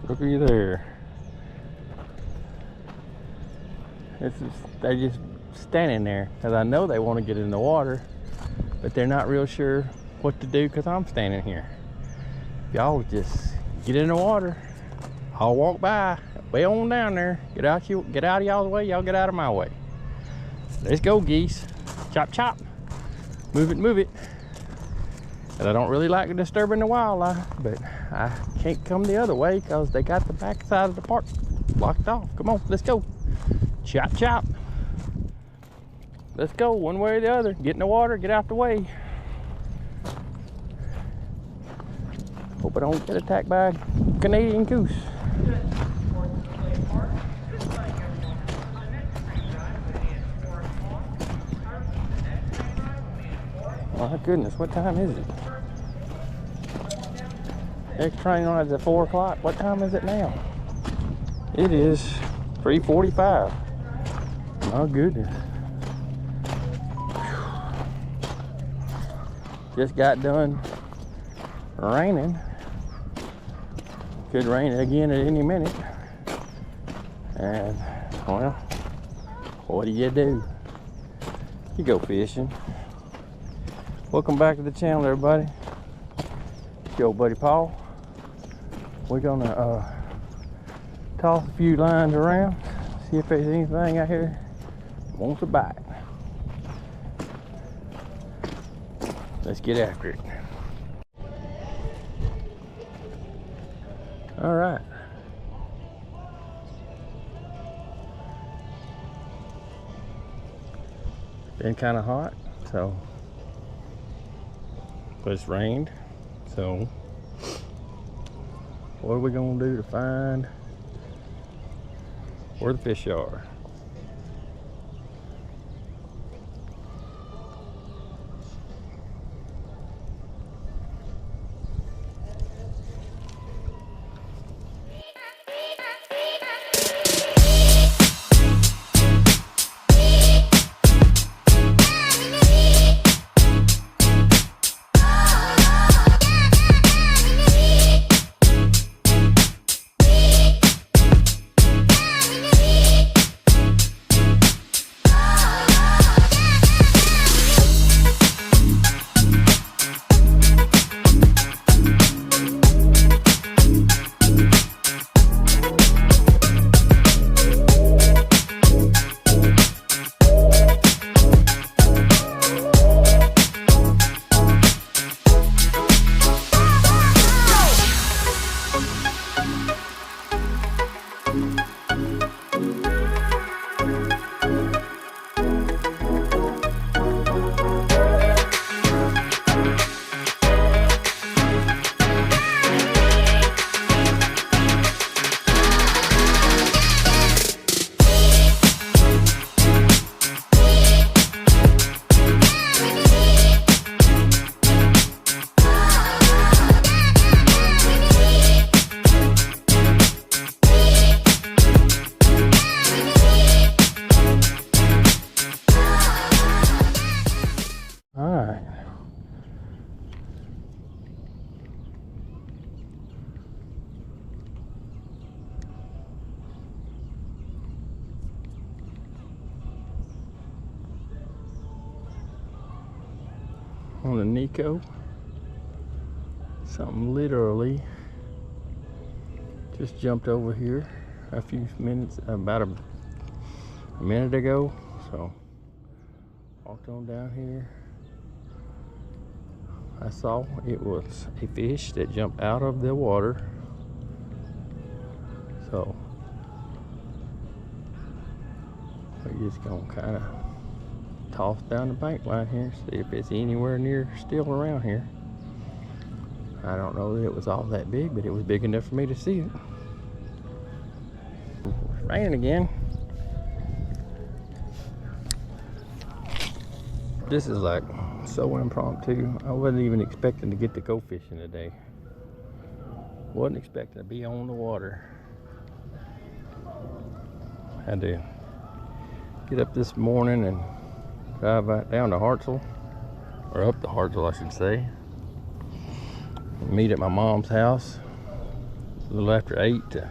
Looky there. They're just standing there because I know they want to get in the water, but they're not real sure what to do because I'm standing here. Y'all just get in the water. I'll walk by way on down there. Get out of y'all's way. Y'all get out of my way. Let's go, geese. Chop, chop. Move it, move it. And I don't really like disturbing the wildlife, but I can't come the other way because they got the back side of the park blocked off. Come on, let's go. Chop, chop. Let's go one way or the other. Get in the water, get out the way. Hope I don't get attacked by a Canadian goose. Oh my goodness, what time is it? Next train runs at 4 o'clock. What time is it now? It is 3:45. Oh goodness. Just got done raining. Could rain again at any minute. And well, what do? You go fishing. Welcome back to the channel, everybody. It's your buddy Paul. We're gonna toss a few lines around, see if there's anything out here that wants a bite. Let's get after it. All right. Been kind of hot, so but it's rained, so what are we gonna do to find where the fish are? On a Nico, something literally just jumped over here a few minutes, about a minute ago. So walked on down here. I saw it was a fish that jumped out of the water. So we're just gonna kind of toss down the bank line here, see if it's anywhere near still around here. I don't know that it was all that big, but it was big enough for me to see it. It's raining again. This is like so impromptu. I wasn't even expecting to get to go fishing today. Wasn't expecting to be on the water. Had to get up this morning and drive right down to Hartselle, or up to Hartselle I should say, and meet at my mom's house. little after 8 to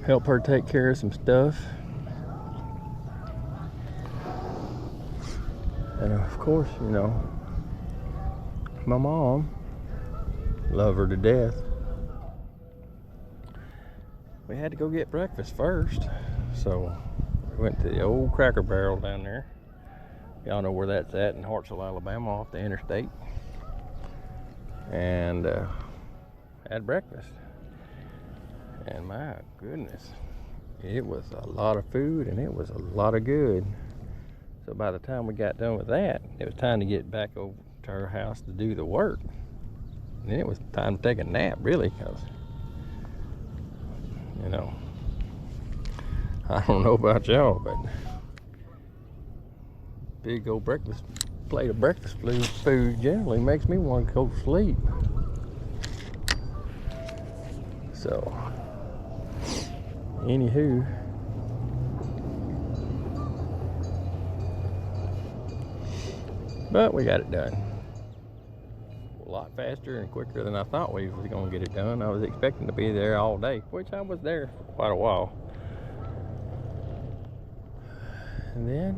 help her take care of some stuff. And of course, you know, my mom, love her to death. We had to go get breakfast first, so we went to the old Cracker Barrel down there. Y'all know where that's at, in Hartselle, Alabama, off the interstate. And had breakfast. And my goodness, it was a lot of food and it was a lot of good. So by the time we got done with that, it was time to get back over to her house to do the work. And then it was time to take a nap, really, because, you know, I don't know about y'all, but big old plate of breakfast food generally makes me want to go to sleep. So, anywho, but we got it done. A lot faster and quicker than I thought we was going to get it done. I was expecting to be there all day, which I was there for quite a while. And then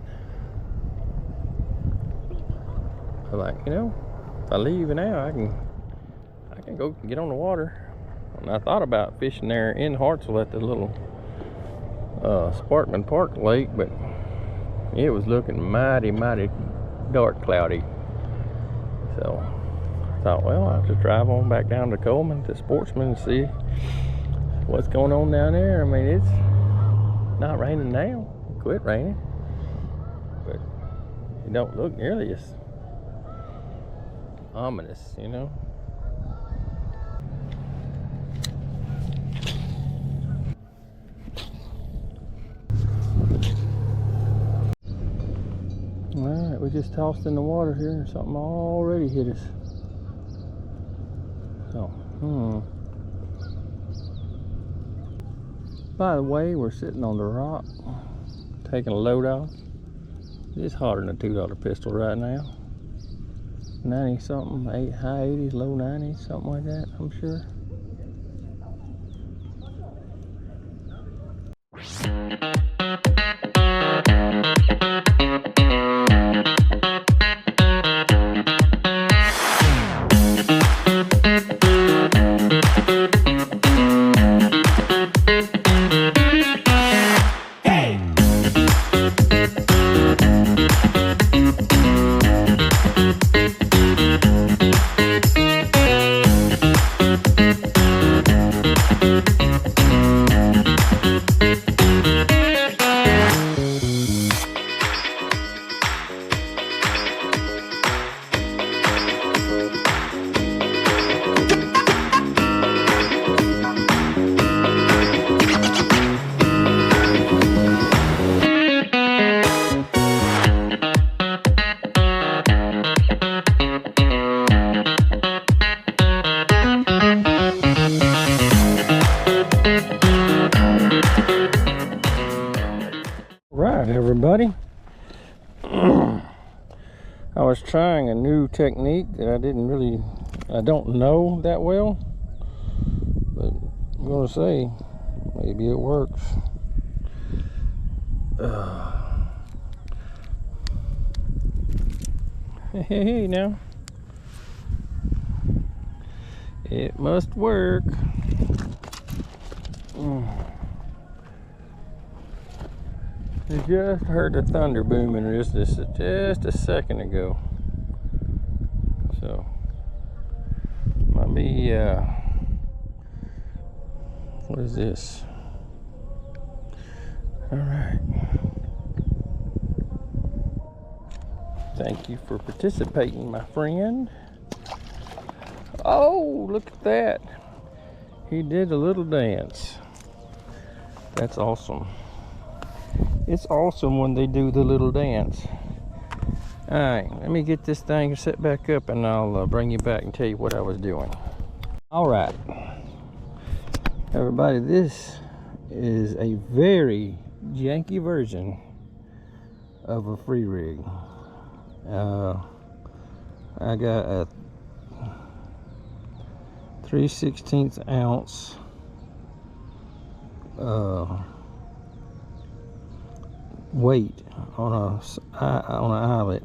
I'm like, you know, if I leave now, I can go get on the water. And I thought about fishing there in Hartselle at the little Sportsman Park Lake, but it was looking mighty dark cloudy. So I thought, well, I'll just drive on back down to Cullman to Sportsman and see what's going on down there. I mean, it's not raining now. It quit raining, but it don't look nearly as ominous, you know. Alright, we just tossed in the water here and something already hit us. So, By the way, we're sitting on the rock, taking a load off. It's hotter than a $2 pistol right now. 90 something, high 80s, low 90s, something like that, I'm sure. Right, everybody. I was trying a new technique that I don't know that well, but I'm gonna say maybe it works. Hey, now it must work. I just heard the thunder booming just a second ago. So might be what is this? All right. Thank you for participating, my friend. Oh, look at that. He did a little dance. That's awesome. It's awesome when they do the little dance. Alright, let me get this thing set back up and I'll bring you back and tell you what I was doing. Alright, everybody, this is a very janky version of a free rig. I got a 3/16 ounce weight on an eyelet,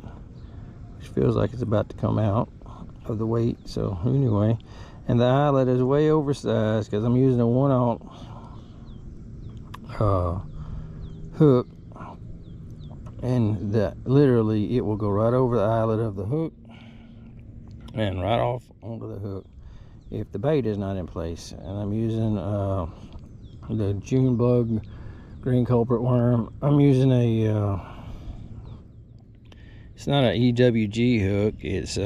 which feels like it's about to come out of the weight. So anyway, and the eyelet is way oversized because I'm using a 1/0 hook, and literally it will go right over the eyelet of the hook and right off onto the hook if the bait is not in place. And I'm using the June bug green culprit worm. I'm using a it's not an EWG hook, it's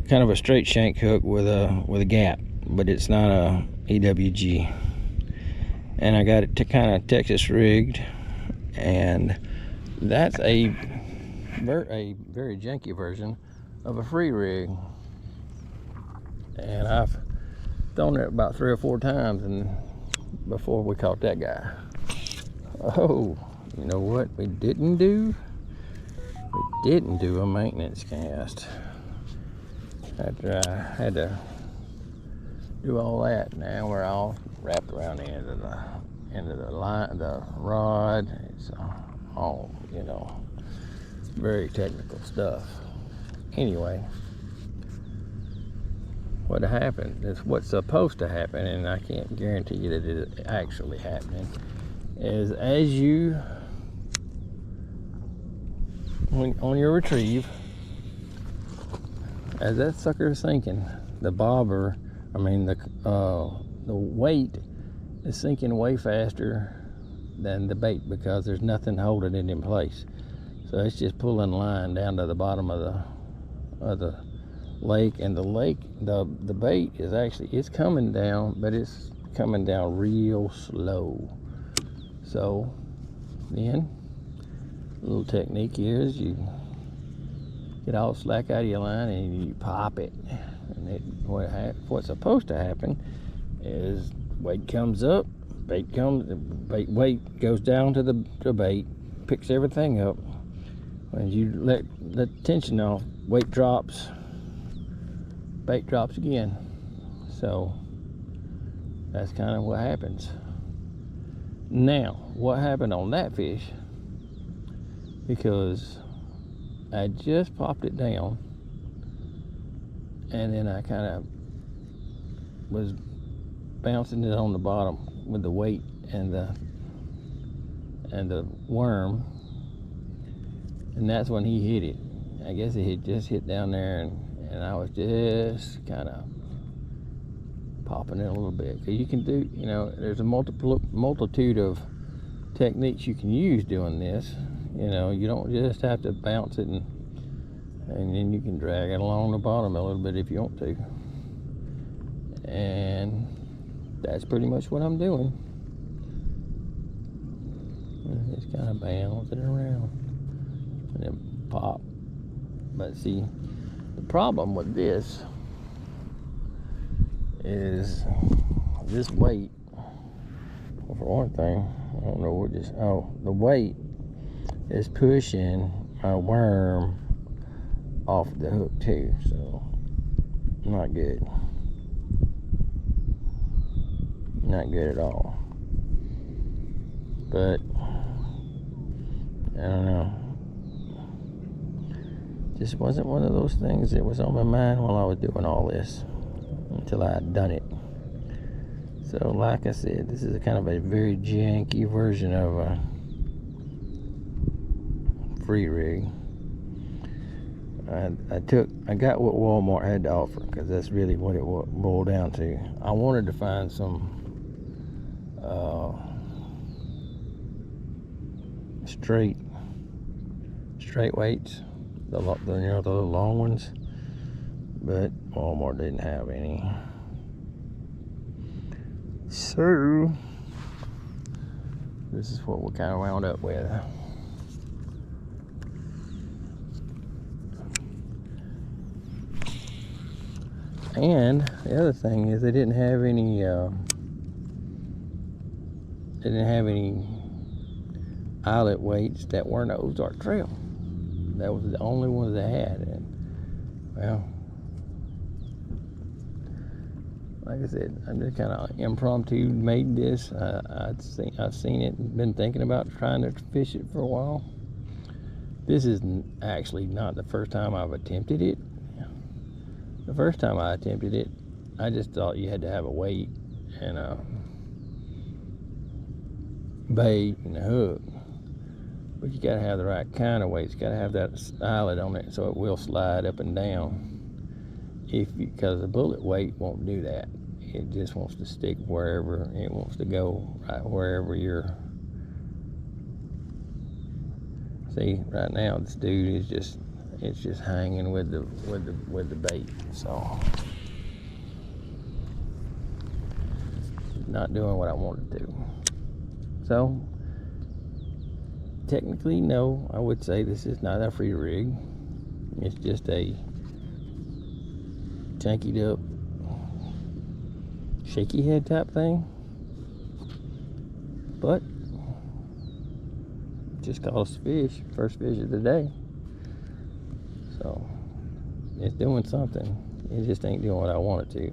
kind of a straight shank hook with a gap, but it's not a EWG. And I got it to kind of Texas rigged, and that's a very janky version of a free rig. And I've thrown it about 3 or 4 times and before we caught that guy. Oh, you know what we didn't do? We didn't do a maintenance cast. After I had to do all that, now we're all wrapped around the end of the line, the rod. It's all, you know, very technical stuff. Anyway, what happened is what's supposed to happen, and I can't guarantee you that it is actually happening, is as you, when on your retrieve, as that sucker is sinking, the bobber, the weight is sinking way faster than the bait because there's nothing holding it in place. So it's just pulling line down to the bottom of the lake, and the bait is actually, it's coming down, but it's coming down real slow. So then a little technique here is you get all slack out of your line and you pop it, and what's supposed to happen is weight comes up, weight goes down to the bait, picks everything up. When you let the tension off, weight drops, bait drops again. So that's kind of what happens. Now, what happened on that fish, because I just popped it down, and then I kind of was bouncing it on the bottom with the weight and the worm, and that's when he hit it. I guess it had just hit down there, and I was just kind of popping it a little bit. Because you can do, you know, there's a multitude of techniques you can use doing this. You know, you don't just have to bounce it, and then you can drag it along the bottom a little bit if you want to. And that's pretty much what I'm doing. Just kind of bounce it around and then pop. But see, the problem with this is this weight. Well, for one thing, I don't know what just, the weight is pushing my worm off the hook too, so not good. Not good at all. But I don't know. Just wasn't one of those things that was on my mind while I was doing all this until I had done it. So like I said, this is a kind of a very janky version of a free rig. I got what Walmart had to offer, because that's really what it boiled down to. I wanted to find some straight weights, the little long ones, but Walmart didn't have any. So this is what we kind of wound up with. And the other thing is they didn't have any eyelet weights that weren't Ozark Trail. That was the only ones they had. And well, like I said, I just kind of impromptu made this. I've seen it and been thinking about trying to fish it for a while. This is actually not the first time I've attempted it. The first time I attempted it, I just thought you had to have a weight and a bait and a hook. But you gotta have the right kind of weights. You gotta have that eyelet on it so it will slide up and down. Because the bullet weight won't do that. It just wants to stick wherever it wants to go, right wherever you're. See, right now this dude is just hanging with the bait. So not doing what I want to do. So technically, no, I would say this is not a free rig. It's just a jankied up shaky head type thing, but just caught us fish, first fish of the day. So it's doing something. It just ain't doing what I want it to.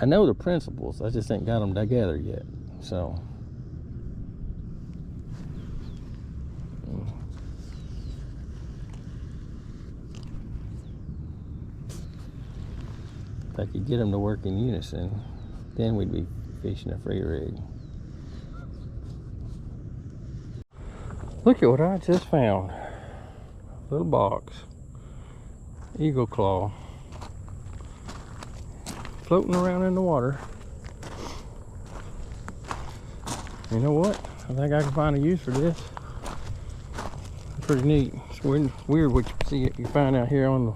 I know the principles, I just ain't got them together yet. So if I could get them to work in unison, then we'd be fishing a free rig. Look at what I just found. Little box. Eagle claw. Floating around in the water. You know what? I think I can find a use for this. Pretty neat. It's weird what you find out here on the,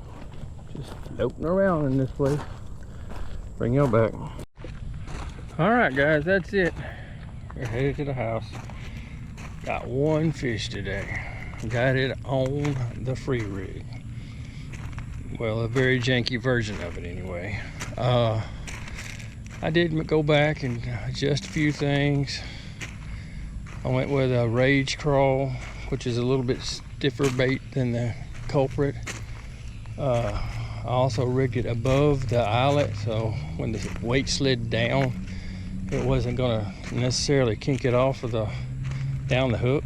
just floating around in this place. Bring y'all back. Alright guys, that's it. We're headed to the house. Got one fish today. Got it on the free rig. Well, a very janky version of it anyway. I did go back and adjust a few things. I went with a rage crawl, which is a little bit stiffer bait than the culprit. I also rigged it above the eyelet, so when the weight slid down, it wasn't gonna necessarily kink it off of the down the hook.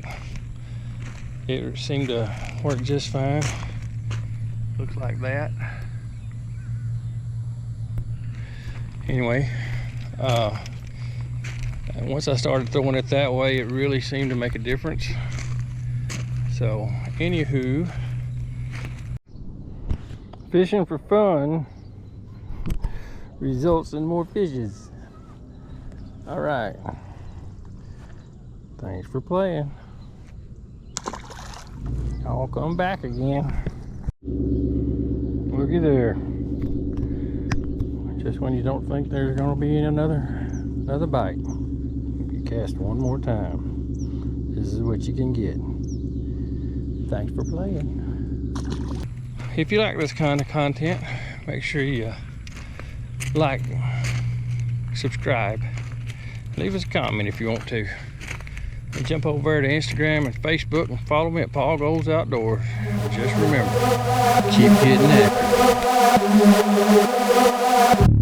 It seemed to work just fine. Looks like that. Anyway, once I started throwing it that way, it really seemed to make a difference. So, anywho, fishing for fun results in more fishes. All right. Thanks for playing. I'll come back again. Looky there. Just when you don't think there's gonna be another bite, you cast one more time. This is what you can get. Thanks for playing. If you like this kind of content, make sure you like, subscribe, leave us a comment if you want to. And jump over to Instagram and Facebook and follow me at Paul Goes Outdoors. Just remember, keep getting after it.